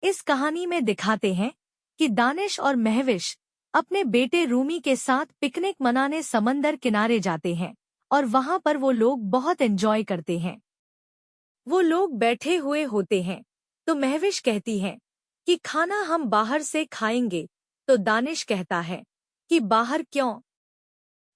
इस कहानी में दिखाते हैं कि दानिश और महविश अपने बेटे रूमी के साथ पिकनिक मनाने समंदर किनारे जाते हैं और वहां पर वो लोग बहुत एंजॉय करते हैं। वो लोग बैठे हुए होते हैं तो महविश कहती है कि खाना हम बाहर से खाएंगे, तो दानिश कहता है कि बाहर क्यों,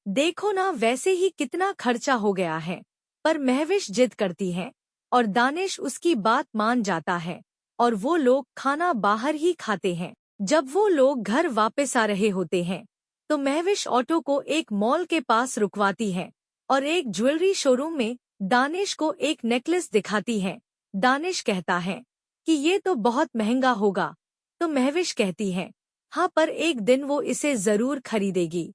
देखो ना वैसे ही कितना खर्चा हो गया है। पर महविश जिद करती है और दानिश उसकी बात मान जाता है और वो लोग खाना बाहर ही खाते हैं। जब वो लोग घर वापस आ रहे होते हैं तो महविश ऑटो को एक मॉल के पास रुकवाती है और एक ज्वेलरी शोरूम में दानिश को एक नेकलेस दिखाती है। दानिश कहता है कि ये तो बहुत महंगा होगा, तो महविश कहती है हाँ, पर एक दिन वो इसे जरूर खरीदेगी।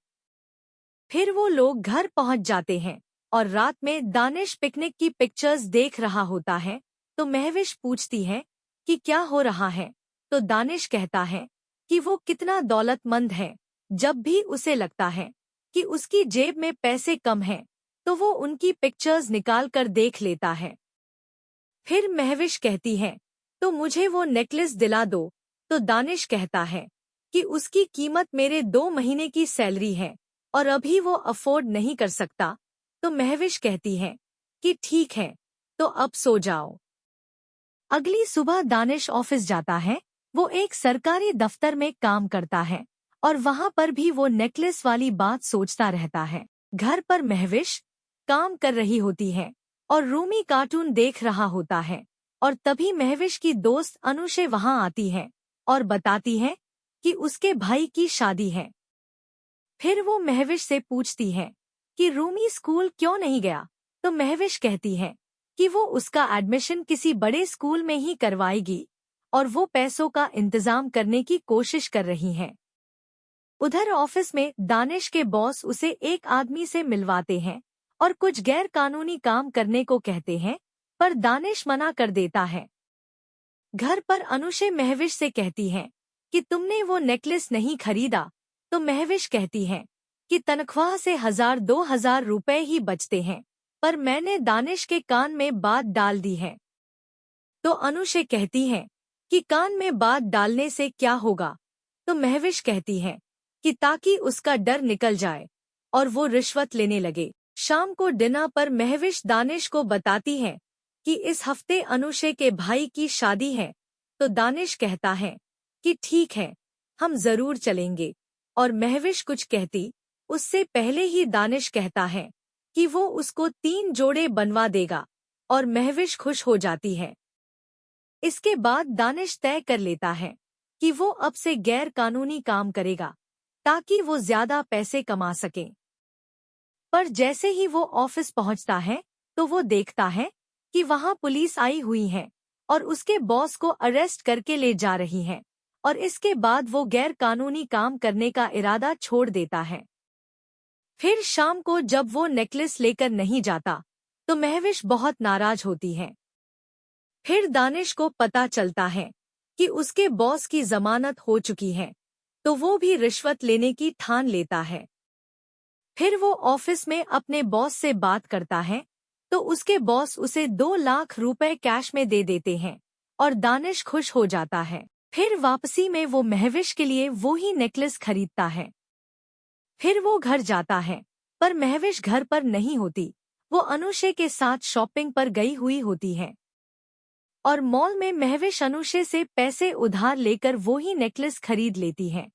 फिर वो लोग घर पहुंच जाते हैं और रात में दानिश पिकनिक की पिक्चर्स देख रहा होता है तो महविश पूछती है कि क्या हो रहा है, तो दानिश कहता है कि वो कितना दौलतमंद है। जब भी उसे लगता है कि उसकी जेब में पैसे कम हैं, तो वो उनकी पिक्चर्स निकाल कर देख लेता है। फिर महविश कहती है तो मुझे वो नेकलेस दिला दो, तो दानिश कहता है कि उसकी कीमत मेरे 2 महीने की सैलरी है और अभी वो अफोर्ड नहीं कर सकता। तो महविश कहती है कि ठीक है, तो अब सो जाओ। अगली सुबह दानिश ऑफिस जाता है। वो एक सरकारी दफ्तर में काम करता है और वहां पर भी वो नेकलेस वाली बात सोचता रहता है। घर पर महविश काम कर रही होती है और रूमी कार्टून देख रहा होता है और तभी महविश की दोस्त अनुशे वहां आती है और बताती है कि उसके भाई की शादी है। फिर वो महविश से पूछती है कि रूमी स्कूल क्यों नहीं गया, तो महविश कहती है कि वो उसका एडमिशन किसी बड़े स्कूल में ही करवाएगी और वो पैसों का इंतजाम करने की कोशिश कर रही हैं। उधर ऑफिस में दानिश के बॉस उसे एक आदमी से मिलवाते हैं और कुछ गैर कानूनी काम करने को कहते हैं, पर दानिश मना कर देता है। घर पर अनुशे महविश से कहती है कि तुमने वो नेकलेस नहीं खरीदा, तो महविश कहती है कि तनख्वाह से 1000-2000 रुपए ही बचते हैं, पर मैंने दानिश के कान में बात डाल दी है। तो अनुशे कहती है कि कान में बात डालने से क्या होगा, तो महविश कहती है कि ताकि उसका डर निकल जाए और वो रिश्वत लेने लगे। शाम को डिनर पर महविश दानिश को बताती है कि इस हफ्ते अनुशे के भाई की शादी है, तो दानिश कहता है कि ठीक है, हम जरूर चलेंगे। और महविश कुछ कहती उससे पहले ही दानिश कहता है कि वो उसको 3 जोड़े बनवा देगा और महविश खुश हो जाती है। इसके बाद दानिश तय कर लेता है कि वो अब से गैर कानूनी काम करेगा ताकि वो ज्यादा पैसे कमा सके। पर जैसे ही वो ऑफिस पहुंचता है तो वो देखता है कि वहां पुलिस आई हुई है और उसके बॉस को अरेस्ट करके ले जा रही है और इसके बाद वो गैर कानूनी काम करने का इरादा छोड़ देता है। फिर शाम को जब वो नेकलेस लेकर नहीं जाता तो महविश बहुत नाराज होती है। फिर दानिश को पता चलता है कि उसके बॉस की जमानत हो चुकी है, तो वो भी रिश्वत लेने की ठान लेता है। फिर वो ऑफिस में अपने बॉस से बात करता है तो उसके बॉस उसे 2 लाख रुपए कैश में दे देते हैं और दानिश खुश हो जाता है। फिर वापसी में वो महविश के लिए वो ही नेकलेस खरीदता है। फिर वो घर जाता है, पर महविश घर पर नहीं होती। वो अनुशे के साथ शॉपिंग पर गई हुई होती है और मॉल में महविश अनुशे से पैसे उधार लेकर वो ही नेकलेस खरीद लेती है।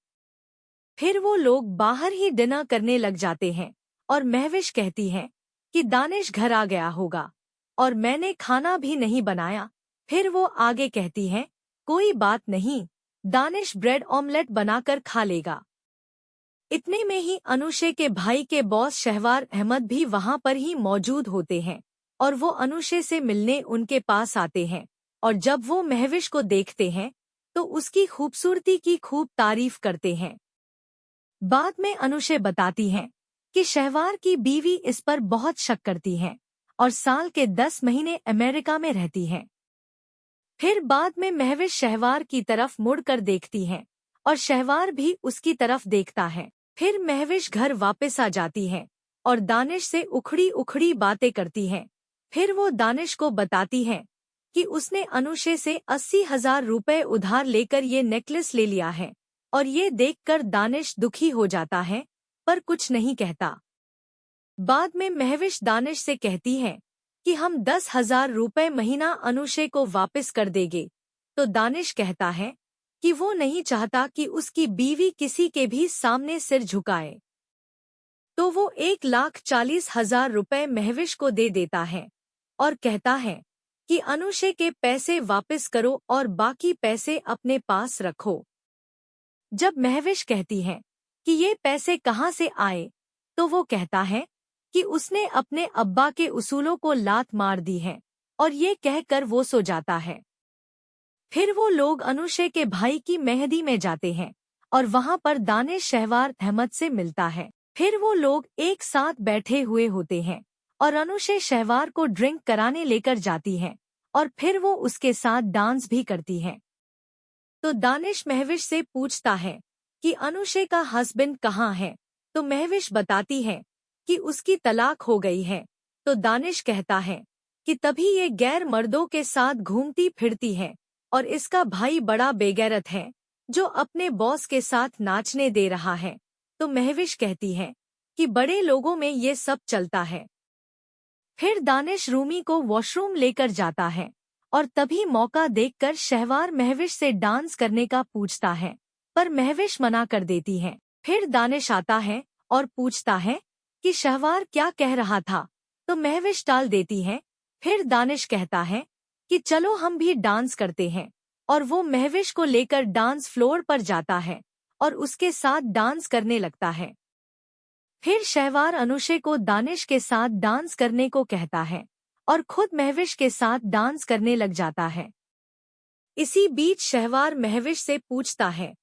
फिर वो लोग बाहर ही डिनर करने लग जाते हैं और महविश कहती है कि दानिश घर आ गया होगा और मैंने खाना भी नहीं बनाया। फिर वो आगे कहती है कोई बात नहीं, दानिश ब्रेड ऑमलेट बनाकर खा लेगा। इतने में ही अनुशे के भाई के बॉस शहवार अहमद भी वहां पर ही मौजूद होते हैं और वो अनुशे से मिलने उनके पास आते हैं और जब वो महविश को देखते हैं तो उसकी खूबसूरती की खूब तारीफ करते हैं। बाद में अनुशे बताती हैं कि शहवार की बीवी इस पर बहुत शक करती है और साल के 10 महीने अमेरिका में रहती है। फिर बाद में महविश शहवार की तरफ मुड़कर देखती है और शहवार भी उसकी तरफ देखता है। फिर महविश घर वापस आ जाती है और दानिश से उखड़ी उखड़ी बातें करती है। फिर वो दानिश को बताती है कि उसने अनुशे से 80,000 रुपए उधार लेकर ये नेकलेस ले लिया है। और ये देखकर दानिश दुखी हो जाता है, पर कुछ नहीं कहता। बाद में महविश दानिश से कहती है कि हम 10,000 रुपए महीना अनुशे को वापस कर देंगे। तो दानिश कहता है कि वो नहीं चाहता कि उसकी बीवी किसी के भी सामने सिर झुकाए। तो वो 1,40,000 रुपए महविश को दे देता है और कहता है कि अनुशे के पैसे वापस करो और बाकी पैसे अपने पास रखो। जब महविश कहती है कि ये पैसे कहाँ से आए, तो वो कहता है कि उसने अपने अब्बा के उसूलों को लात मार दी है, और ये कहकर वो सो जाता है। फिर वो लोग अनुशे के भाई की मेहंदी में जाते हैं और वहाँ पर दानिश शहवार अहमद से मिलता है। फिर वो लोग एक साथ बैठे हुए होते हैं और अनुशे शहवार को ड्रिंक कराने लेकर जाती है और फिर वो उसके साथ डांस भी करती है। तो दानिश महविश से पूछता है कि अनुशे का हस्बैंड कहाँ है, तो महविश बताती है कि उसकी तलाक हो गई है। तो दानिश कहता है कि तभी ये गैर मर्दों के साथ घूमती फिरती है और इसका भाई बड़ा बेगैरत है जो अपने बॉस के साथ नाचने दे रहा है। तो महविश कहती है कि बड़े लोगों में ये सब चलता है। फिर दानिश रूमी को वॉशरूम लेकर जाता है और तभी मौका देखकर शहवार महविश से डांस करने का पूछता है, पर महविश मना कर देती है। फिर दानिश आता है और पूछता है कि शहवार क्या कह रहा था, तो महविश टाल देती है। फिर दानिश कहता है कि चलो हम भी डांस करते हैं, और वो महविश को लेकर डांस फ्लोर पर जाता है और उसके साथ डांस करने लगता है। फिर शहवार अनुशे को दानिश के साथ डांस करने को कहता है और खुद महविश के साथ डांस करने लग जाता है। इसी बीच शहवार महविश से पूछता है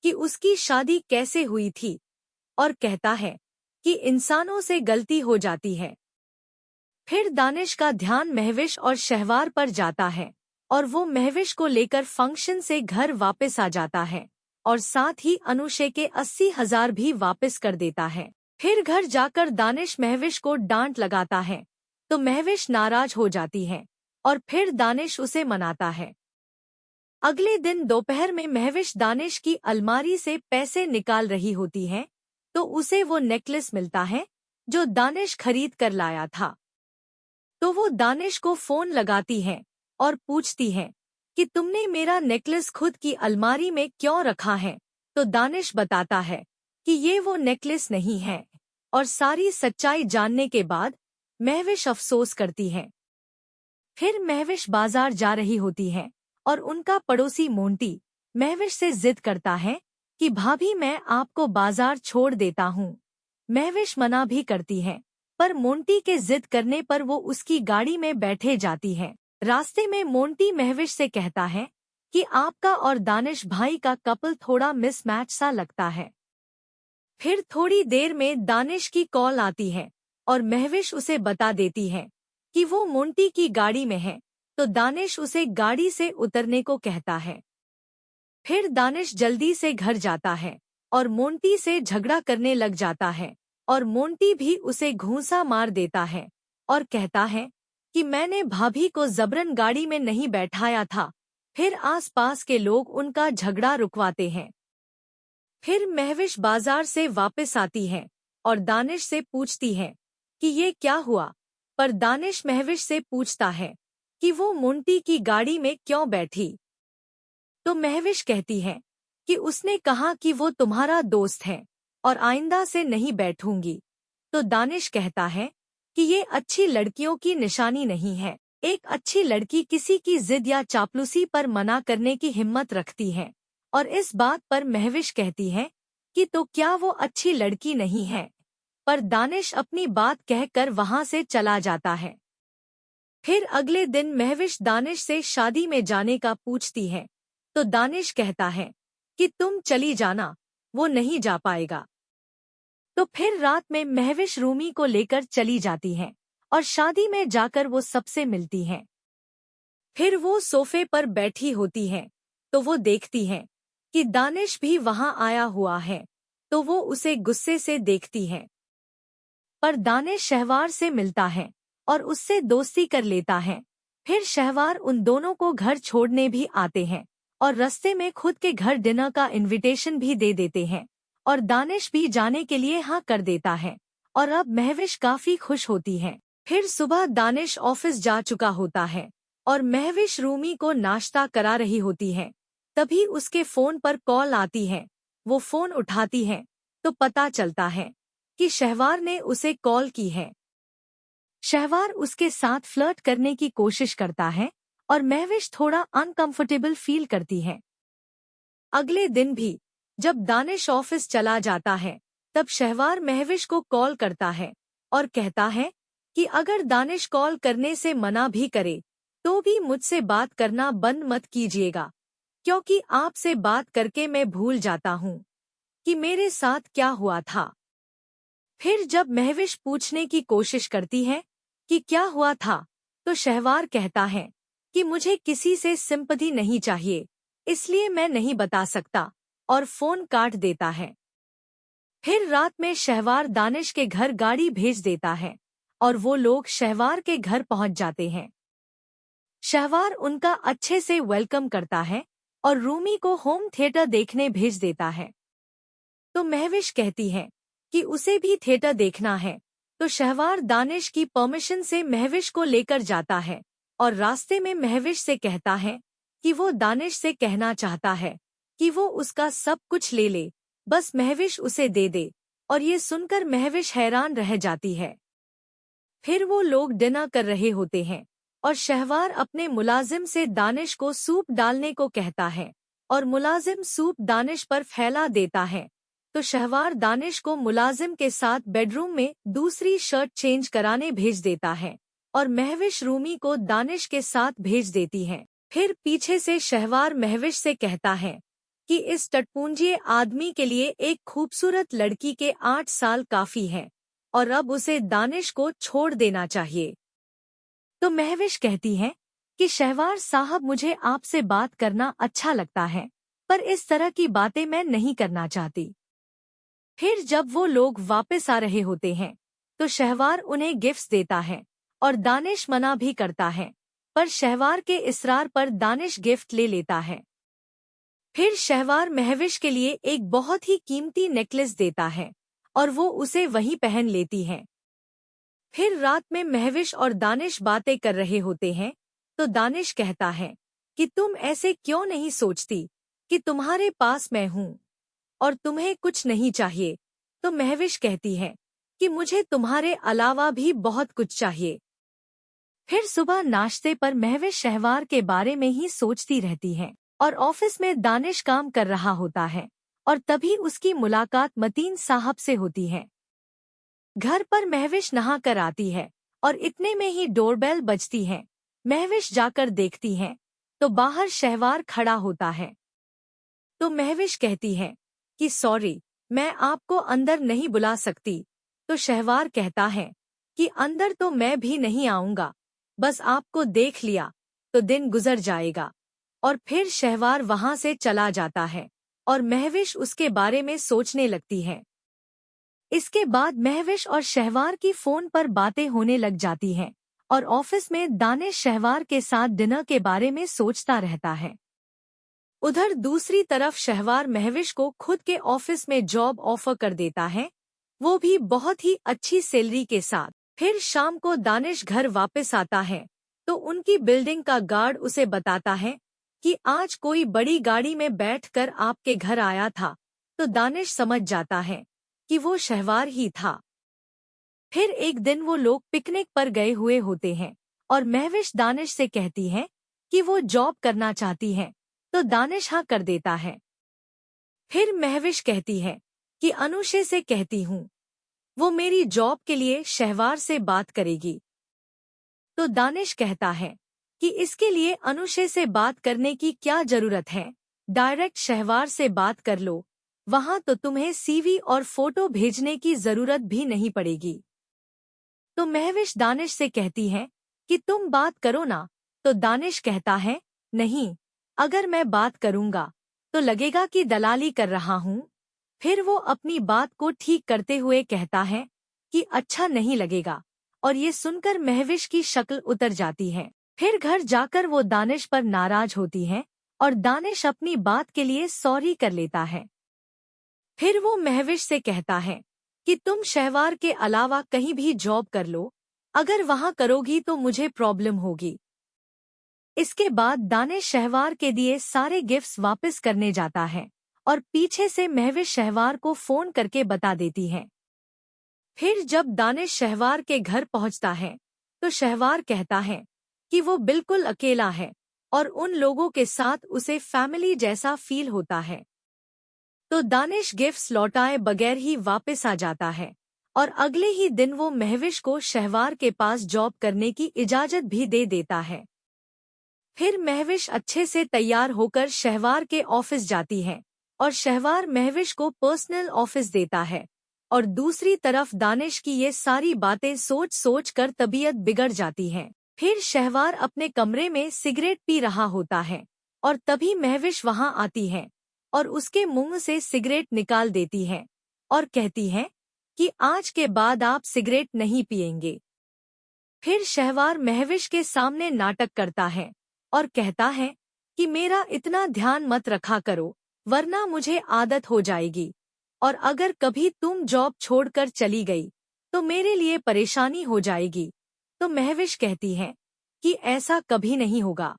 कि उसकी शादी कैसे हुई थी, और कहता है कि इंसानों से गलती हो जाती है। फिर दानिश का ध्यान महविश और शहवार पर जाता है और वो महविश को लेकर फंक्शन से घर वापस आ जाता है और साथ ही अनुशे के 80,000 भी वापस कर देता है। फिर घर जाकर दानिश महविश को डांट लगाता है, तो महविश नाराज हो जाती है और फिर दानिश उसे मनाता है। अगले दिन दोपहर में महविश दानिश की अलमारी से पैसे निकाल रही होती है, तो उसे वो नेकलेस मिलता है जो दानिश खरीद कर लाया था। तो वो दानिश को फोन लगाती है और पूछती है कि तुमने मेरा नेकलेस खुद की अलमारी में क्यों रखा है। तो दानिश बताता है कि ये वो नेकलेस नहीं है, और सारी सच्चाई जानने के बाद महविश अफसोस करती है। फिर महविश बाजार जा रही होती है और उनका पड़ोसी मोंटी महविश से जिद करता है कि भाभी मैं आपको बाजार छोड़ देता हूँ। महविश मना भी करती है, पर मोंटी के जिद करने पर वो उसकी गाड़ी में बैठे जाती है। रास्ते में मोंटी महविश से कहता है कि आपका और दानिश भाई का कपल थोड़ा मिसमैच सा लगता है। फिर थोड़ी देर में दानिश की कॉल आती है और महविश उसे बता देती है कि वो मोंटी की गाड़ी में है। तो दानिश उसे गाड़ी से उतरने को कहता है। फिर दानिश जल्दी से घर जाता है और मोंटी से झगड़ा करने लग जाता है, और मोंटी भी उसे घूंसा मार देता है और कहता है कि मैंने भाभी को जबरन गाड़ी में नहीं बैठाया था। फिर आसपास के लोग उनका झगड़ा रुकवाते हैं। फिर महविश बाजार से वापस आती है और दानिश से पूछती है कि ये क्या हुआ, पर दानिश महविश से पूछता है कि वो मोंटी की गाड़ी में क्यों बैठी। तो महविश कहती है कि उसने कहा कि वो तुम्हारा दोस्त है और आइंदा से नहीं बैठूंगी। तो दानिश कहता है कि ये अच्छी लड़कियों की निशानी नहीं है। एक अच्छी लड़की किसी की जिद या चापलूसी पर मना करने की हिम्मत रखती है, और इस बात पर महविश कहती है कि तो क्या वो अच्छी लड़की नहीं है, पर दानिश अपनी बात कहकर वहां से चला जाता है। फिर अगले दिन महविश दानिश से शादी में जाने का पूछती है, तो दानिश कहता है कि तुम चली जाना, वो नहीं जा पाएगा। तो फिर रात में महविश रूमी को लेकर चली जाती है और शादी में जाकर वो सबसे मिलती है। फिर वो सोफे पर बैठी होती है, तो वो देखती है कि दानिश भी वहां आया हुआ है, तो वो उसे गुस्से से देखती है। पर दानिश शहवार से मिलता है और उससे दोस्ती कर लेता है, फिर शहवार उन दोनों को घर छोड़ने भी आते हैं और रास्ते में खुद के घर डिनर का इनविटेशन भी दे देते हैं और दानिश भी जाने के लिए हाँ कर देता है और अब महविश काफी खुश होती है। फिर सुबह दानिश ऑफिस जा चुका होता है और महविश रूमी को नाश्ता करा रही होती है। तभी उसके फोन पर कॉल आती है। वो फोन उठाती है तो पता चलता है कि शहवार ने उसे कॉल की है। शहवार उसके साथ फ्लर्ट करने की कोशिश करता है और महविश थोड़ा अनकंफर्टेबल फील करती है। अगले दिन भी जब दानिश ऑफिस चला जाता है तब शहवार महविश को कॉल करता है और कहता है कि अगर दानिश कॉल करने से मना भी करे तो भी मुझसे बात करना बंद मत कीजिएगा, क्योंकि आपसे बात करके मैं भूल जाता हूँ कि मेरे साथ क्या हुआ था। फिर जब महविश पूछने की कोशिश करती है कि क्या हुआ था तो शहवार कहता है कि मुझे किसी से सिंपैथी नहीं चाहिए, इसलिए मैं नहीं बता सकता और फोन काट देता है। फिर रात में शहवार दानिश के घर गाड़ी भेज देता है और वो लोग शहवार के घर पहुंच जाते हैं। शहवार उनका अच्छे से वेलकम करता है और रूमी को होम थिएटर देखने भेज देता है। तो महविश कहती है कि उसे भी थिएटर देखना है, तो शहवार दानिश की परमिशन से महविश को लेकर जाता है और रास्ते में महविश से कहता है कि वो दानिश से कहना चाहता है कि वो उसका सब कुछ ले ले, बस महविश उसे दे दे। और ये सुनकर महविश हैरान रह जाती है। फिर वो लोग डिनर कर रहे होते हैं और शहवार अपने मुलाजिम से दानिश को सूप डालने को कहता है और मुलाजिम सूप दानिश पर फैला देता है। तो शहवार दानिश को मुलाजिम के साथ बेडरूम में दूसरी शर्ट चेंज कराने भेज देता है और महविश रूमी को दानिश के साथ भेज देती है। फिर पीछे से शहवार महविश से कहता है कि इस टटपूंजिए आदमी के लिए एक खूबसूरत लड़की के 8 साल काफी है और अब उसे दानिश को छोड़ देना चाहिए। तो महविश कहती है कि शहवार साहब, मुझे आपसे बात करना अच्छा लगता है, पर इस तरह की बातें मैं नहीं करना चाहती। फिर जब वो लोग वापस आ रहे होते हैं तो शहवार उन्हें गिफ्ट्स देता है और दानिश मना भी करता है, पर शहवार के इसरार पर दानिश गिफ्ट ले लेता है। फिर शहवार महविश के लिए एक बहुत ही कीमती नेकलेस देता है और वो उसे वहीं पहन लेती है। फिर रात में महविश और दानिश बातें कर रहे होते हैं तो दानिश कहता है कि तुम ऐसे क्यों नहीं सोचती कि तुम्हारे पास मैं हूँ और तुम्हें कुछ नहीं चाहिए। तो महविश कहती है कि मुझे तुम्हारे अलावा भी बहुत कुछ चाहिए। फिर सुबह नाश्ते पर महविश शहवार के बारे में ही सोचती रहती है और ऑफिस में दानिश काम कर रहा होता है और तभी उसकी मुलाकात मतीन साहब से होती है। घर पर महविश नहा कर आती है और इतने में ही डोरबेल बजती है। महविश जाकर देखती है तो बाहर शहवार खड़ा होता है। तो महविश कहती है कि सॉरी, मैं आपको अंदर नहीं बुला सकती। तो शहवार कहता है कि अंदर तो मैं भी नहीं आऊंगा, बस आपको देख लिया तो दिन गुजर जाएगा। और फिर शहवार वहां से चला जाता है और महविश उसके बारे में सोचने लगती है। इसके बाद महविश और शहवार की फोन पर बातें होने लग जाती हैं और ऑफिस में दानिश शहवार के साथ डिनर के बारे में सोचता रहता है। उधर दूसरी तरफ शहवार महविश को खुद के ऑफिस में जॉब ऑफर कर देता है, वो भी बहुत ही अच्छी सैलरी के साथ। फिर शाम को दानिश घर वापस आता है तो उनकी बिल्डिंग का गार्ड उसे बताता है कि आज कोई बड़ी गाड़ी में बैठकर आपके घर आया था। तो दानिश समझ जाता है कि वो शहवार ही था। फिर एक दिन वो लोग पिकनिक पर गए हुए होते हैं और महविश दानिश से कहती है कि वो जॉब करना चाहती है, तो दानिश हाँ कर देता है। फिर महविश कहती है कि अनुशे से कहती हूँ, वो मेरी जॉब के लिए शहवार से बात करेगी। तो दानिश कहता है कि इसके लिए अनुशे से बात करने की क्या जरूरत है, डायरेक्ट शहवार से बात कर लो, वहां तो तुम्हें सीवी और फोटो भेजने की जरूरत भी नहीं पड़ेगी। तो महविश दानिश से कहती है कि तुम बात करो ना। तो दानिश कहता है नहीं, अगर मैं बात करूंगा तो लगेगा कि दलाली कर रहा हूँ। फिर वो अपनी बात को ठीक करते हुए कहता है कि अच्छा नहीं लगेगा, और ये सुनकर महविश की शक्ल उतर जाती है। फिर घर जाकर वो दानिश पर नाराज होती है और दानिश अपनी बात के लिए सॉरी कर लेता है। फिर वो महविश से कहता है कि तुम शहवार के अलावा कहीं भी जॉब कर लो, अगर वहां करोगी तो मुझे प्रॉब्लम होगी। इसके बाद दानिश शहवार के दिए सारे गिफ्ट्स वापस करने जाता है और पीछे से महविश शहवार को फोन करके बता देती है। फिर जब दानिश शहवार के घर पहुंचता है तो शहवार कहता है कि वो बिल्कुल अकेला है और उन लोगों के साथ उसे फैमिली जैसा फील होता है। तो दानिश गिफ्ट्स लौटाए बगैर ही वापस आ जाता है और अगले ही दिन वो महविश को शहवार के पास जॉब करने की इजाजत भी दे देता है। फिर महविश अच्छे से तैयार होकर शहवार के ऑफिस जाती है और शहवार महविश को पर्सनल ऑफिस देता है और दूसरी तरफ दानिश की ये सारी बातें सोच सोच कर तबीयत बिगड़ जाती है। फिर शहवार अपने कमरे में सिगरेट पी रहा होता है और तभी महविश वहां आती है और उसके मुंह से सिगरेट निकाल देती है और कहती है कि आज के बाद आप सिगरेट नहीं पिएंगे। फिर शहवार महविश के सामने नाटक करता है और कहता है कि मेरा इतना ध्यान मत रखा करो वरना मुझे आदत हो जाएगी, और अगर कभी तुम जॉब छोड़कर चली गई तो मेरे लिए परेशानी हो जाएगी। तो महविश कहती है कि ऐसा कभी नहीं होगा।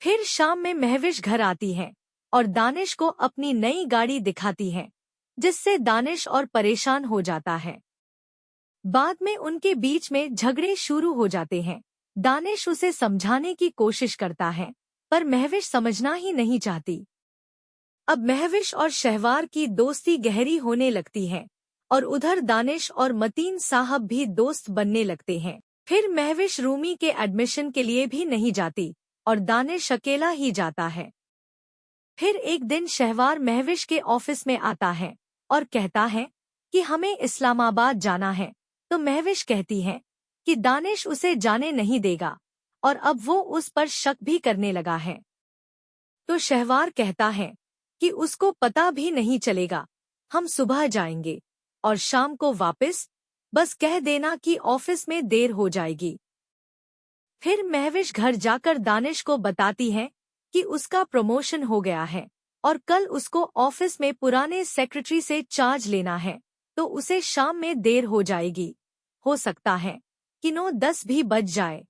फिर शाम में महविश घर आती है और दानिश को अपनी नई गाड़ी दिखाती है, जिससे दानिश और परेशान हो जाता है। बाद में उनके बीच में झगड़े शुरू हो जाते हैं। दानिश उसे समझाने की कोशिश करता है पर महविश समझना ही नहीं चाहती। अब महविश और शहवार की दोस्ती गहरी होने लगती है और उधर दानिश और मतीन साहब भी दोस्त बनने लगते हैं। फिर महविश रूमी के एडमिशन के लिए भी नहीं जाती और दानिश अकेला ही जाता है। फिर एक दिन शहवार महविश के ऑफिस में आता है और कहता है कि हमें इस्लामाबाद जाना है। तो महविश कहती है कि दानिश उसे जाने नहीं देगा और अब वो उस पर शक भी करने लगा है। तो शहवार कहता है कि उसको पता भी नहीं चलेगा, हम सुबह जाएंगे और शाम को वापस, बस कह देना कि ऑफिस में देर हो जाएगी। फिर महविश घर जाकर दानिश को बताती है कि उसका प्रमोशन हो गया है और कल उसको ऑफिस में पुराने सेक्रेटरी से चार्ज लेना है, तो उसे शाम में देर हो जाएगी, हो सकता है कि 9-10 भी बज जाए।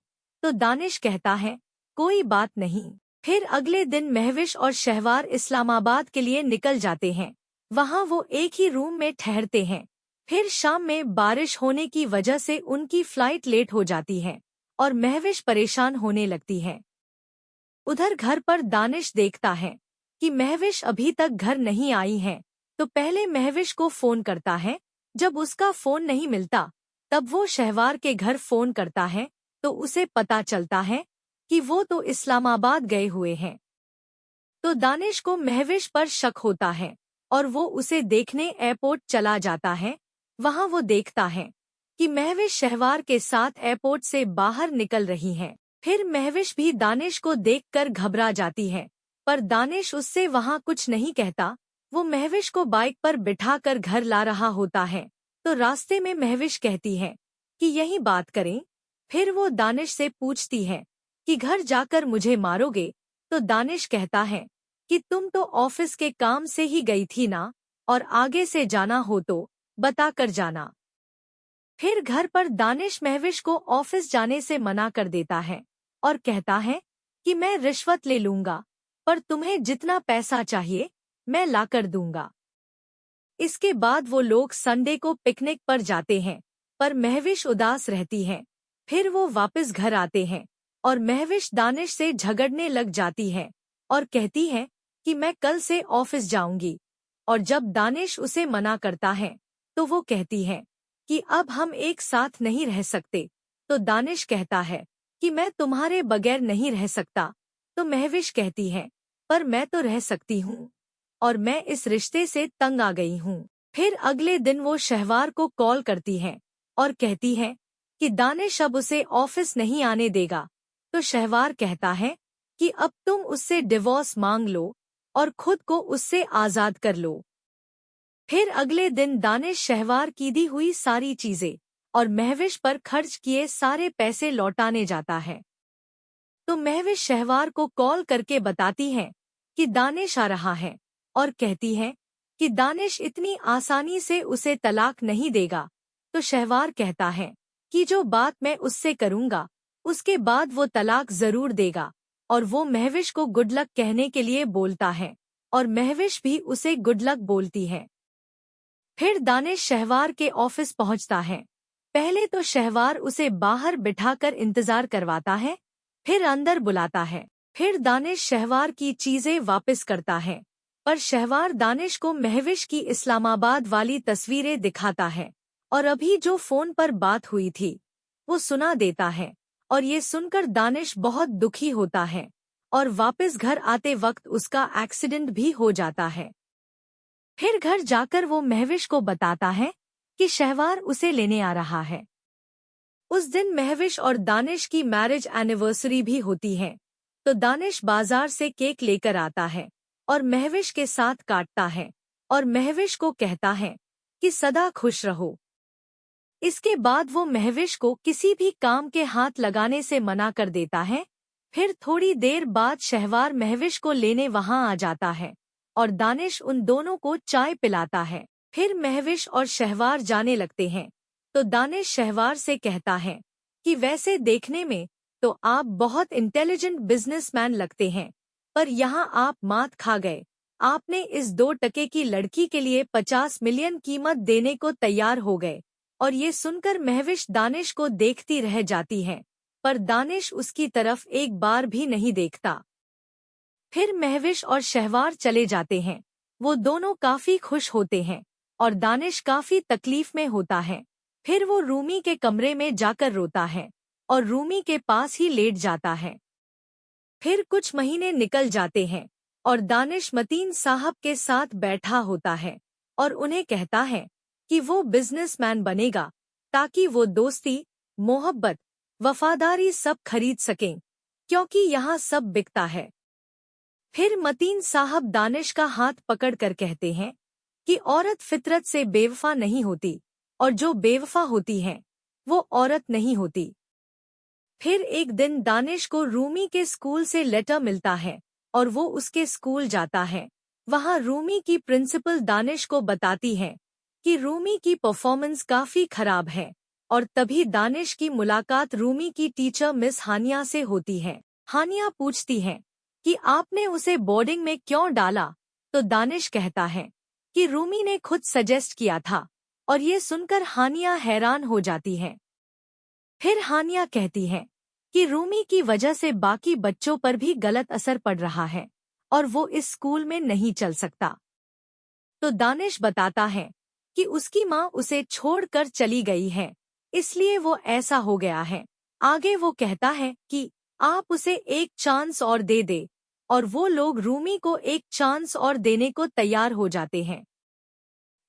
तो दानिश कहता है कोई बात नहीं। फिर अगले दिन महविश और शहवार इस्लामाबाद के लिए निकल जाते हैं। वहां वो एक ही रूम में ठहरते हैं। फिर शाम में बारिश होने की वजह से उनकी फ्लाइट लेट हो जाती है और महविश परेशान होने लगती है। उधर घर पर दानिश देखता है कि महविश अभी तक घर नहीं आई है, तो पहले महविश को फोन करता है। जब उसका फोन नहीं मिलता तब वो शहवार के घर फोन करता है, तो उसे पता चलता है कि वो तो इस्लामाबाद गए हुए हैं। तो दानिश को महविश पर शक होता है और वो उसे देखने एयरपोर्ट चला जाता है। वहां वो देखता है कि महविश शहवार के साथ एयरपोर्ट से बाहर निकल रही है। फिर महविश भी दानिश को देखकर घबरा जाती है, पर दानिश उससे वहां कुछ नहीं कहता। वो महविश को बाइक पर बिठाकर घर ला रहा होता है, तो रास्ते में महविश कहती है कि यही बात करें। फिर वो दानिश से पूछती है कि घर जाकर मुझे मारोगे? तो दानिश कहता है कि तुम तो ऑफिस के काम से ही गई थी ना, और आगे से जाना हो तो बता कर जाना। फिर घर पर दानिश महविश को ऑफिस जाने से मना कर देता है और कहता है कि मैं रिश्वत ले लूंगा, पर तुम्हें जितना पैसा चाहिए मैं लाकर दूंगा। इसके बाद वो लोग संडे को पिकनिक पर जाते हैं, पर महविश उदास रहती है। फिर वो वापस घर आते हैं और महविश दानिश से झगड़ने लग जाती है और कहती है कि मैं कल से ऑफिस जाऊंगी। और जब दानिश उसे मना करता है तो वो कहती है कि अब हम एक साथ नहीं रह सकते। तो दानिश कहता है कि मैं तुम्हारे बगैर नहीं रह सकता। तो महविश कहती है पर मैं तो रह सकती हूँ और मैं इस रिश्ते से तंग आ गई हूँ। फिर अगले दिन वो शहवार को कॉल करती है और कहती है कि दानिश अब उसे ऑफिस नहीं आने देगा। तो शहवार कहता है कि अब तुम उससे डिवोर्स मांग लो और खुद को उससे आजाद कर लो। फिर अगले दिन दानिश शहवार की दी हुई सारी चीजें और महविश पर खर्च किए सारे पैसे लौटाने जाता है। तो महविश शहवार को कॉल करके बताती है कि दानिश आ रहा है और कहती है कि दानिश इतनी आसानी से उसे तलाक नहीं देगा। तो शहवार कहता है कि जो बात मैं उससे करूंगा उसके बाद वो तलाक जरूर देगा, और वो महविश को गुड लक कहने के लिए बोलता है और महविश भी उसे गुड लक बोलती है। फिर दानिश शहवार के ऑफिस पहुंचता है। पहले तो शहवार उसे बाहर बिठाकर इंतजार करवाता है, फिर अंदर बुलाता है। फिर दानिश शहवार की चीजें वापस करता है, पर शहवार दानिश को महविश की इस्लामाबाद वाली तस्वीरें दिखाता है और अभी जो फोन पर बात हुई थी वो सुना देता है। और ये सुनकर दानिश बहुत दुखी होता है और वापस घर आते वक्त उसका एक्सीडेंट भी हो जाता है। फिर घर जाकर वो महविश को बताता है कि शहवार उसे लेने आ रहा है। उस दिन महविश और दानिश की मैरिज एनिवर्सरी भी होती है। तो दानिश बाजार से केक लेकर आता है और महविश के साथ काटता है और महविश को कहता है कि सदा खुश रहो। इसके बाद वो महविश को किसी भी काम के हाथ लगाने से मना कर देता है। फिर थोड़ी देर बाद शहवार महविश को लेने वहां आ जाता है और दानिश उन दोनों को चाय पिलाता है। फिर महविश और शहवार जाने लगते हैं। तो दानिश शहवार से कहता है कि वैसे देखने में तो आप बहुत इंटेलिजेंट बिजनेसमैन लगते हैं, पर यहाँ आप मात खा गए। आपने इस 2 टके की लड़की के लिए 50 मिलियन कीमत देने को तैयार हो गए। और ये सुनकर महविश दानिश को देखती रह जाती है, पर दानिश उसकी तरफ एक बार भी नहीं देखता। फिर महविश और शहवार चले जाते हैं। वो दोनों काफी खुश होते हैं और दानिश काफी तकलीफ में होता है। फिर वो रूमी के कमरे में जाकर रोता है और रूमी के पास ही लेट जाता है। फिर कुछ महीने निकल जाते हैं और दानिश मतीन साहब के साथ बैठा होता है और उन्हें कहता है कि वो बिजनेसमैन बनेगा ताकि वो दोस्ती, मोहब्बत, वफादारी सब खरीद सकें, क्योंकि यहाँ सब बिकता है। फिर मतीन साहब दानिश का हाथ पकड़कर कहते हैं कि औरत फितरत से बेवफा नहीं होती और जो बेवफा होती है वो औरत नहीं होती। फिर एक दिन दानिश को रूमी के स्कूल से लेटर मिलता है और वो उसके स्कूल जाता है। वहाँ रूमी की प्रिंसिपल दानिश को बताती है कि रूमी की परफॉर्मेंस काफी खराब है और तभी दानिश की मुलाकात रूमी की टीचर मिस हानिया से होती है। हानिया पूछती है कि आपने उसे बोर्डिंग में क्यों डाला? तो दानिश कहता है कि रूमी ने खुद सजेस्ट किया था, और ये सुनकर हानिया हैरान हो जाती है। फिर हानिया कहती है कि रूमी की वजह से बाकी बच्चों पर भी गलत असर पड़ रहा है और वो इस स्कूल में नहीं चल सकता। तो दानिश बताता है कि उसकी माँ उसे छोड़कर चली गई है, इसलिए वो ऐसा हो गया है। आगे वो कहता है कि आप उसे एक चांस और दे दे, और वो लोग रूमी को एक चांस और देने को तैयार हो जाते हैं।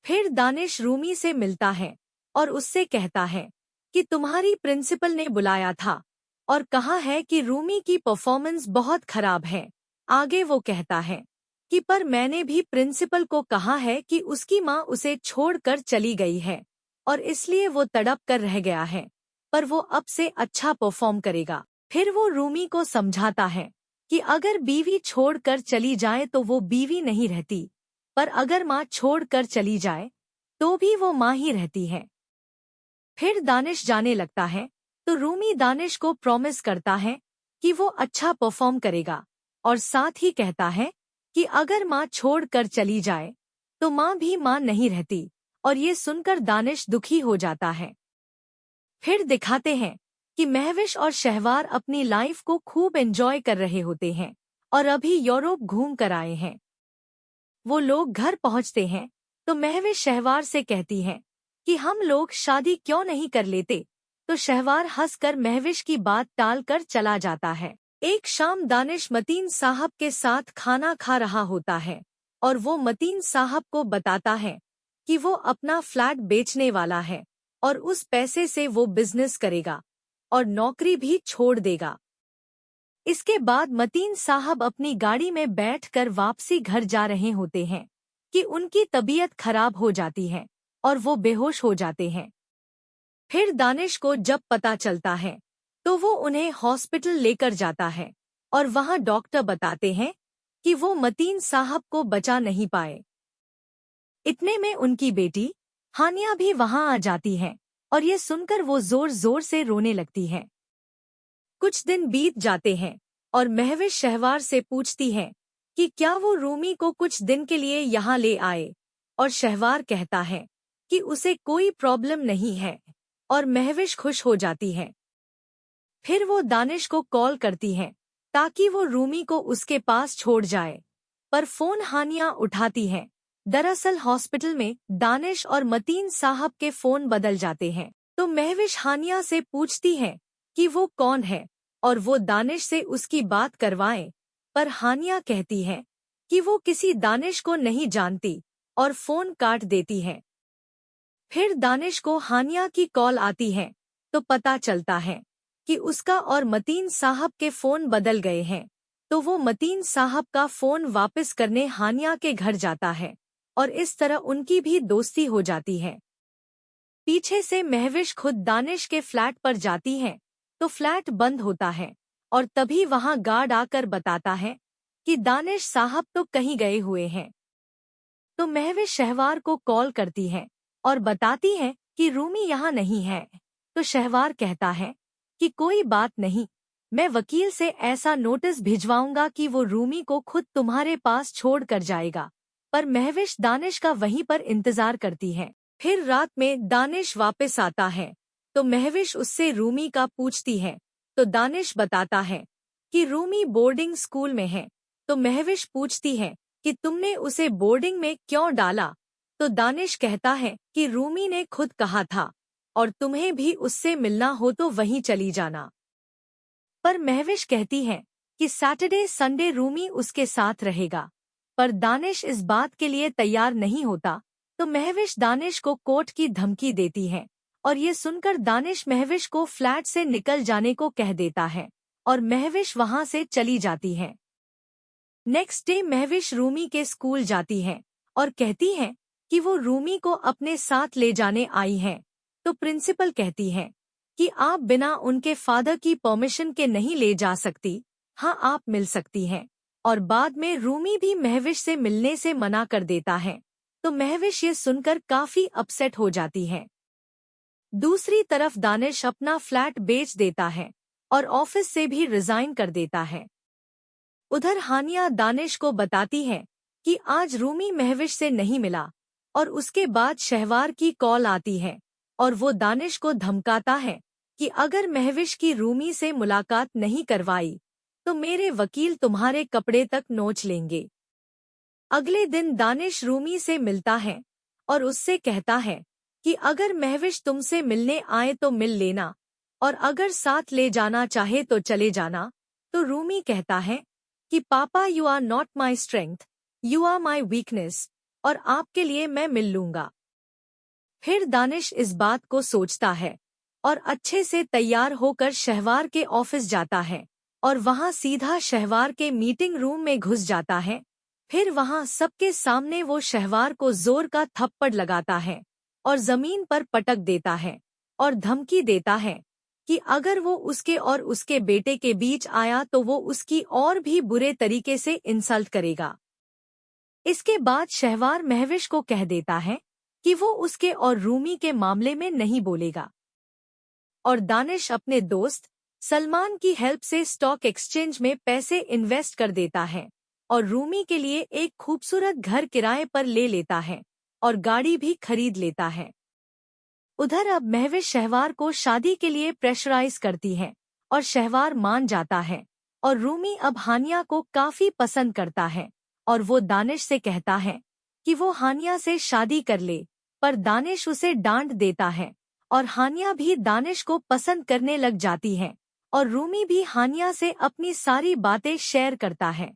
फिर दानिश रूमी से मिलता है और उससे कहता है कि तुम्हारी प्रिंसिपल ने बुलाया था और कहा है कि रूमी की परफॉर्मेंस बहुत खराब है। आगे वो कहता है कि पर मैंने भी प्रिंसिपल को कहा है कि उसकी माँ उसे छोड़कर चली गई है और इसलिए वो तड़प कर रह गया है, पर वो अब से अच्छा परफॉर्म करेगा। फिर वो रूमी को समझाता है कि अगर बीवी छोड़कर चली जाए तो वो बीवी नहीं रहती, पर अगर माँ छोड़कर चली जाए तो भी वो माँ ही रहती है। फिर दानिश जाने लगता है तो रूमी दानिश को प्रॉमिस करता है कि वो अच्छा परफॉर्म करेगा और साथ ही कहता है कि अगर माँ छोड़कर चली जाए तो माँ भी माँ नहीं रहती, और ये सुनकर दानिश दुखी हो जाता है। फिर दिखाते हैं कि महविश और शहवार अपनी लाइफ को खूब एंजॉय कर रहे होते हैं और अभी यूरोप घूम कर आए हैं। वो लोग घर पहुंचते हैं तो महविश शहवार से कहती है कि हम लोग शादी क्यों नहीं कर लेते, तो शहवार हंसकर महविश की बात टालकर चला जाता है। एक शाम दानिश मतीन साहब के साथ खाना खा रहा होता है और वो मतीन साहब को बताता है कि वो अपना फ्लैट बेचने वाला है और उस पैसे से वो बिजनेस करेगा और नौकरी भी छोड़ देगा। इसके बाद मतीन साहब अपनी गाड़ी में बैठकर वापसी घर जा रहे होते हैं कि उनकी तबीयत खराब हो जाती है और वो बेहोश हो जाते हैं। फिर दानिश को जब पता चलता है तो वो उन्हें हॉस्पिटल लेकर जाता है और वहाँ डॉक्टर बताते हैं कि वो मतीन साहब को बचा नहीं पाए। इतने में उनकी बेटी हानिया भी वहाँ आ जाती है और ये सुनकर वो जोर जोर से रोने लगती है। कुछ दिन बीत जाते हैं और महविश शहवार से पूछती है कि क्या वो रूमी को कुछ दिन के लिए यहाँ ले आए, और शहवार कहता है कि उसे कोई प्रॉब्लम नहीं है और महविश खुश हो जाती है। फिर वो दानिश को कॉल करती है ताकि वो रूमी को उसके पास छोड़ जाए, पर फोन हानिया उठाती है। दरअसल हॉस्पिटल में दानिश और मतीन साहब के फोन बदल जाते हैं, तो महविश हानिया से पूछती है कि वो कौन है और वो दानिश से उसकी बात करवाए, पर हानिया कहती है कि वो किसी दानिश को नहीं जानती और फोन काट देती है। फिर दानिश को हानिया की कॉल आती है तो पता चलता है कि उसका और मतीन साहब के फोन बदल गए हैं, तो वो मतीन साहब का फोन वापस करने हानिया के घर जाता है और इस तरह उनकी भी दोस्ती हो जाती है। पीछे से महविश खुद दानिश के फ्लैट पर जाती है तो फ्लैट बंद होता है और तभी वहां गार्ड आकर बताता है कि दानिश साहब तो कहीं गए हुए हैं। तो महविश शहवार को कॉल करती है और बताती है कि रूमी यहाँ नहीं है। तो शहवार कहता है कि कोई बात नहीं, मैं वकील से ऐसा नोटिस भिजवाऊंगा कि वो रूमी को खुद तुम्हारे पास छोड़ कर जाएगा। पर महविश दानिश का वहीं पर इंतजार करती है। फिर रात में दानिश वापस आता है तो महविश उससे रूमी का पूछती है, तो दानिश बताता है कि रूमी बोर्डिंग स्कूल में है। तो महविश पूछती है कि तुमने उसे बोर्डिंग में क्यों डाला, तो दानिश कहता है कि रूमी ने खुद कहा था और तुम्हें भी उससे मिलना हो तो वहीं चली जाना। पर महविश कहती है कि सैटरडे संडे रूमी उसके साथ रहेगा, पर दानिश इस बात के लिए तैयार नहीं होता। तो महविश दानिश को कोर्ट की धमकी देती है और ये सुनकर दानिश महविश को फ्लैट से निकल जाने को कह देता है और महविश वहां से चली जाती है। नेक्स्ट डे महविश रूमी के स्कूल जाती है और कहती है कि वो रूमी को अपने साथ ले जाने आई है। तो प्रिंसिपल कहती है कि आप बिना उनके फादर की परमिशन के नहीं ले जा सकती, हाँ आप मिल सकती हैं। और बाद में रूमी भी महविश से मिलने से मना कर देता है, तो महविश ये सुनकर काफी अपसेट हो जाती है। दूसरी तरफ दानिश अपना फ्लैट बेच देता है और ऑफिस से भी रिजाइन कर देता है। उधर हानिया दानिश को बताती है कि आज रूमी महविश से नहीं मिला और उसके बाद शहवार की कॉल आती है और वो दानिश को धमकाता है कि अगर महविश की रूमी से मुलाकात नहीं करवाई तो मेरे वकील तुम्हारे कपड़े तक नोच लेंगे। अगले दिन दानिश रूमी से मिलता है और उससे कहता है कि अगर महविश तुमसे मिलने आए तो मिल लेना और अगर साथ ले जाना चाहे तो चले जाना। तो रूमी कहता है कि papa you are not my strength, you are my weakness, और आपके लिए मैं मिल लूंगा। फिर दानिश इस बात को सोचता है और अच्छे से तैयार होकर शहवार के ऑफिस जाता है और वहां सीधा शहवार के मीटिंग रूम में घुस जाता है। फिर वहां सबके सामने वो शहवार को जोर का थप्पड़ लगाता है और जमीन पर पटक देता है और धमकी देता है कि अगर वो उसके और उसके बेटे के बीच आया तो वो उसकी और भी बुरे तरीके से इंसल्ट करेगा। इसके बाद शहवार महविश को कह देता है कि वो उसके और रूमी के मामले में नहीं बोलेगा और दानिश अपने दोस्त सलमान की हेल्प से स्टॉक एक्सचेंज में पैसे इन्वेस्ट कर देता है और रूमी के लिए एक खूबसूरत घर किराए पर ले लेता है और गाड़ी भी खरीद लेता है। उधर अब महविश शहवार को शादी के लिए प्रेशराइज करती है और शहवार मान जाता है और रूमी अब हानिया को काफी पसंद करता है और वो दानिश से कहता है कि वो हानिया से शादी कर ले, पर दानिश उसे डांट देता है और हानिया भी दानिश को पसंद करने लग जाती है और रूमी भी हानिया से अपनी सारी बातें शेयर करता है।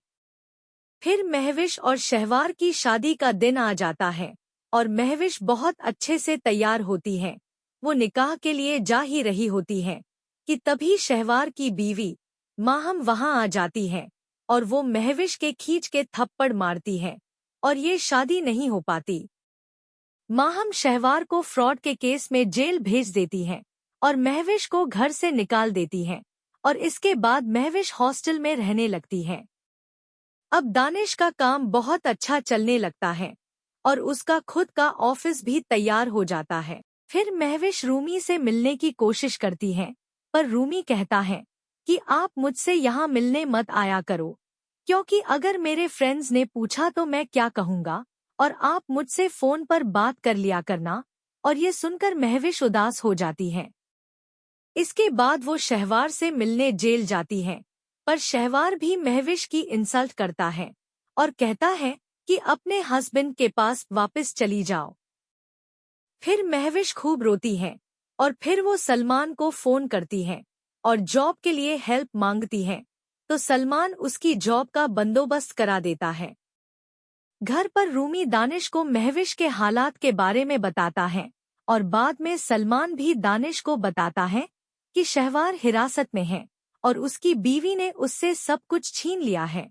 फिर महविश और शहवार की शादी का दिन आ जाता है और महविश बहुत अच्छे से तैयार होती है। वो निकाह के लिए जा ही रही होती है कि तभी शहवार की बीवी माहम वहां आ जाती है और वो महविश के खींच के थप्पड़ मारती है और ये शादी नहीं हो पाती। माहम शहवार को फ्रॉड के केस में जेल भेज देती है और महविश को घर से निकाल देती हैं और इसके बाद महविश हॉस्टल में रहने लगती है। अब दानिश का काम बहुत अच्छा चलने लगता है और उसका खुद का ऑफिस भी तैयार हो जाता है। फिर महविश रूमी से मिलने की कोशिश करती है, पर रूमी कहता है कि आप मुझसे यहाँ मिलने मत आया करो, क्योंकि अगर मेरे फ्रेंड्स ने पूछा तो मैं क्या कहूँगा, और आप मुझसे फोन पर बात कर लिया करना। और ये सुनकर महविश उदास हो जाती है। इसके बाद वो शहवार से मिलने जेल जाती है, पर शहवार भी महविश की इंसल्ट करता है और कहता है कि अपने हस्बैंड के पास वापस चली जाओ। फिर महविश खूब रोती है और फिर वो सलमान को फोन करती है और जॉब के लिए हेल्प मांगती है, तो सलमान उसकी जॉब का बंदोबस्त करा देता है। घर पर रूमी दानिश को महविश के हालात के बारे में बताता है और बाद में सलमान भी दानिश को बताता है कि शहवार हिरासत में है और उसकी बीवी ने उससे सब कुछ छीन लिया है।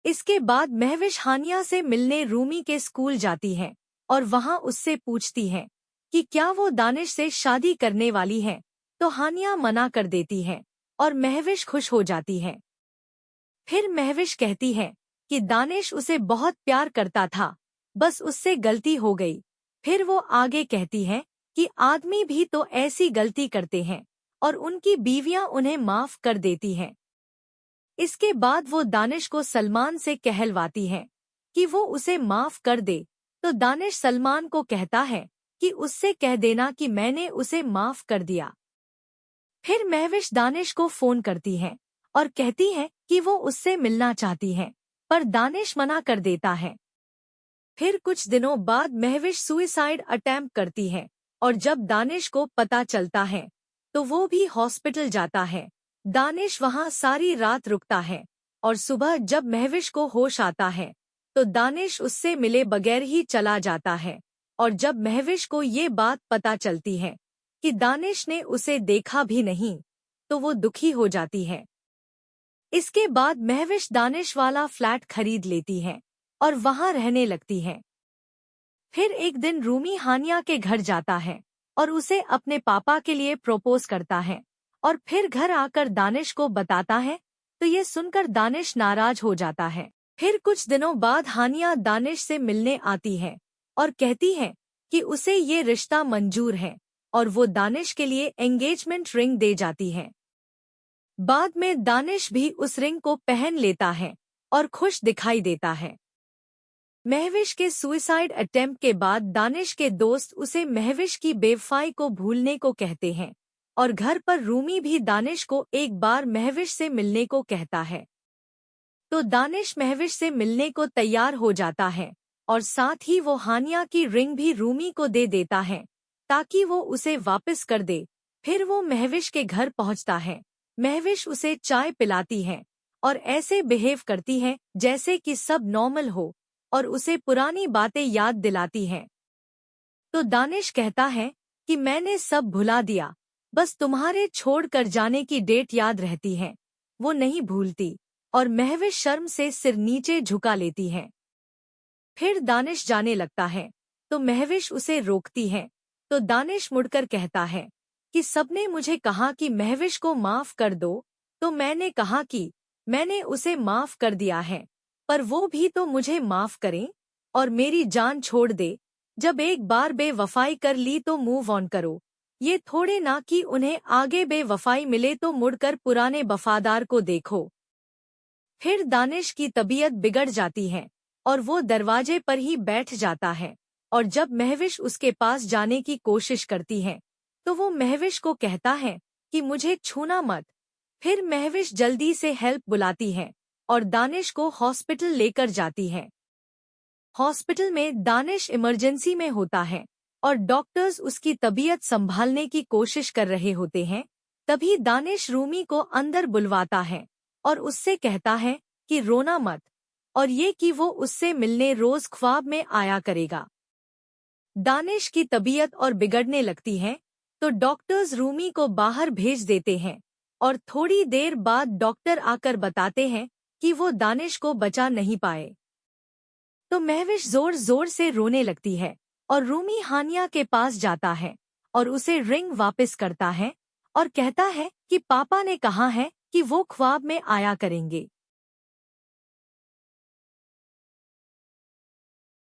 इसके बाद महविश हानिया से मिलने रूमी के स्कूल जाती है और वहां उससे पूछती है कि क्या वो दानिश से शादी करने वाली है, तो हानिया मना कर देती है और महविश खुश हो जाती है। फिर महविश कहती है कि दानिश उसे बहुत प्यार करता था, बस उससे गलती हो गई। फिर वो आगे कहती है कि आदमी भी तो ऐसी गलती करते हैं और उनकी बीवियां उन्हें माफ कर देती हैं। इसके बाद वो दानिश को सलमान से कहलवाती है कि वो उसे माफ कर दे, तो दानिश सलमान को कहता है कि उससे कह देना कि मैंने उसे माफ कर दिया। फिर महविश दानिश को फोन करती है और कहती है कि वो उससे मिलना चाहती है, पर दानिश मना कर देता है। फिर कुछ दिनों बाद महविश सुइसाइड अटेम्प्ट करती है और जब दानिश को पता चलता है तो वो भी हॉस्पिटल जाता है। दानिश वहां सारी रात रुकता है और सुबह जब महविश को होश आता है तो दानिश उससे मिले बगैर ही चला जाता है। और जब महविश को ये बात पता चलती है कि दानिश ने उसे देखा भी नहीं, तो वो दुखी हो जाती है। इसके बाद महविश दानिश वाला फ्लैट खरीद लेती है और वहां रहने लगती है। फिर एक दिन रूमी हानिया के घर जाता है और उसे अपने पापा के लिए प्रपोज करता है और फिर घर आकर दानिश को बताता है, तो ये सुनकर दानिश नाराज हो जाता है। फिर कुछ दिनों बाद हानिया दानिश से मिलने आती है और कहती है कि उसे ये रिश्ता मंजूर है और वो दानिश के लिए एंगेजमेंट रिंग दे जाती है। बाद में दानिश भी उस रिंग को पहन लेता है और खुश दिखाई देता है। महविश के सुइसाइड अटेम्प्ट के बाद दानिश के दोस्त उसे महविश की बेवफाई को भूलने को कहते हैं और घर पर रूमी भी दानिश को एक बार महविश से मिलने को कहता है। तो दानिश महविश से मिलने को तैयार हो जाता है और साथ ही वो हानिया की रिंग भी रूमी को दे देता है ताकि वो उसे वापस कर दे। फिर वो महविश के घर पहुंचता है। महविश उसे चाय पिलाती है और ऐसे बिहेव करती है जैसे कि सब नॉर्मल हो और उसे पुरानी बातें याद दिलाती है। तो दानिश कहता है कि मैंने सब भुला दिया, बस तुम्हारे छोड़कर जाने की डेट याद रहती है, वो नहीं भूलती। और महविश शर्म से सिर नीचे झुका लेती है। फिर दानिश जाने लगता है तो महविश उसे रोकती है, तो दानिश मुड़कर कहता है कि सबने मुझे कहा कि महविश को माफ कर दो, तो मैंने कहा कि मैंने उसे माफ कर दिया है, पर वो भी तो मुझे माफ करें और मेरी जान छोड़ दे। जब एक बार बेवफाई कर ली तो मूव ऑन करो, ये थोड़े ना कि उन्हें आगे बेवफाई मिले तो मुड़कर पुराने वफादार को देखो। फिर दानिश की तबीयत बिगड़ जाती है और वो दरवाजे पर ही बैठ जाता है और जब महविश उसके पास जाने की कोशिश करती है तो वो महविश को कहता है कि मुझे छूना मत। फिर महविश जल्दी से हेल्प बुलाती है और दानिश को हॉस्पिटल लेकर जाती है। हॉस्पिटल में दानिश इमरजेंसी में होता है और डॉक्टर्स उसकी तबीयत संभालने की कोशिश कर रहे होते हैं। तभी दानिश रूमी को अंदर बुलवाता है और उससे कहता है कि रोना मत और ये कि वो उससे मिलने रोज ख्वाब में आया करेगा। दानिश की तबीयत और बिगड़ने लगती है तो डॉक्टर्स रूमी को बाहर भेज देते हैं और थोड़ी देर बाद डॉक्टर आकर बताते हैं कि वो दानिश को बचा नहीं पाए। तो महविश जोर जोर से रोने लगती है और रूमी हानिया के पास जाता है और उसे रिंग वापस करता है और कहता है कि पापा ने कहा है कि वो ख्वाब में आया करेंगे।